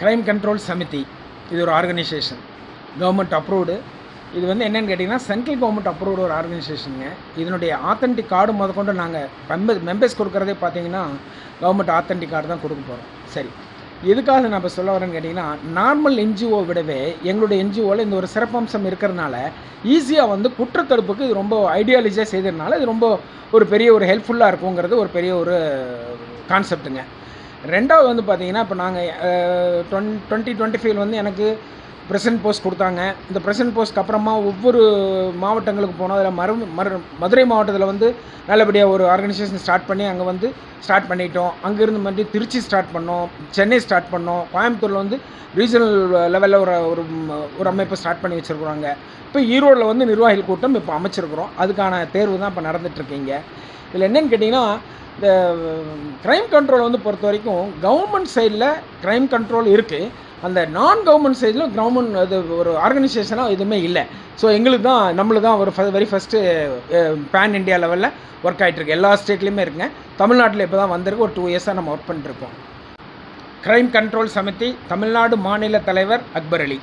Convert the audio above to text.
Crime control Samithi இது ஒரு organisation, government approved. இது வந்து என்னென்னு கேட்டிங்கன்னா சென்ட்ரல் கவர்மெண்ட் அப்ரூவ்டு ஒரு ஆர்கனைசேஷனுங்க. இதனுடைய ஆத்தென்டிக் கார்டு முதற்கொண்டு நாங்கள் மெம்பர்ஸ் கொடுக்குறதே பார்த்தீங்கன்னா கவர்மெண்ட் ஆத்தென்டிக் கார்டு தான் கொடுக்க போகிறோம். சரி, எதுக்காக நான் இப்போ சொல்ல வரேன்னு கேட்டிங்கன்னா, நார்மல் என்ஜிஓ விடவே எங்களுடைய என்ஜிஓவில் இந்த ஒரு சிறப்பம்சம் இருக்கிறதுனால ஈஸியாக வந்து குற்றத்தடுப்புக்கு இது ரொம்ப ஐடியாலஜியாக செய்ததுனால இது ரொம்ப ஒரு பெரிய ஒரு ஹெல்ப்ஃபுல்லாக இருக்குங்கிறது ஒரு பெரிய ஒரு கான்செப்ட்டுங்க. ரெண்டாவது வந்து பார்த்திங்கன்னா, இப்போ நாங்கள் 2025 வந்து எனக்கு பிரசிடென்ட் போஸ்ட் கொடுத்தாங்க. இந்த பிரசிடென்ட் போஸ்ட்க்கு அப்புறமா ஒவ்வொரு மாவட்டங்களுக்கு போனோம். அதில் மதுரை மாவட்டத்தில் வந்து நல்லபடியாக ஒரு ஆர்கனைசேஷன் ஸ்டார்ட் பண்ணி அங்கே வந்து ஸ்டார்ட் பண்ணிட்டோம். அங்கேருந்து மறுபடியும் திருச்சி ஸ்டார்ட் பண்ணோம், சென்னை ஸ்டார்ட் பண்ணோம், கோயம்புத்தூரில் வந்து ரீஜனல் லெவலில் ஒரு அமைப்பை ஸ்டார்ட் பண்ணி வச்சுருக்குறாங்க. இப்போ ஈரோடில் வந்து நிர்வாகிகள் கூட்டம் இப்போ அமைச்சிருக்கிறோம். அதுக்கான தேர்வு தான் இப்போ நடந்துகிட்ருக்கீங்க. இதில் என்னென்னு கேட்டிங்கன்னா, இந்த க்ரைம் கண்ட்ரோல் வந்து பொறுத்த வரைக்கும் கவர்மெண்ட் சைடில் க்ரைம் கண்ட்ரோல் இருக்குது. அந்த நான் கவர்மெண்ட் சைடில் கவர்மெண்ட் அது ஒரு ஆர்கனைசேஷனாக எதுவுமே இல்லை. ஸோ எங்களுக்கு தான் நம்மளுக்கு தான் ஒரு வெரி ஃபஸ்ட்டு பேன் இண்டியா லெவலில் ஒர்க் ஆகிட்டுருக்கு. எல்லா ஸ்டேட்லேயுமே இருக்குங்க. தமிழ்நாட்டில் இப்போ தான் வந்திருக்கு. ஒரு 2 இயர்ஸாக நம்ம ஒர்க் பண்ணிட்டுருக்கோம். க்ரைம் கண்ட்ரோல் சமிதி தமிழ்நாடு மாநில தலைவர் அக்பர் அலி.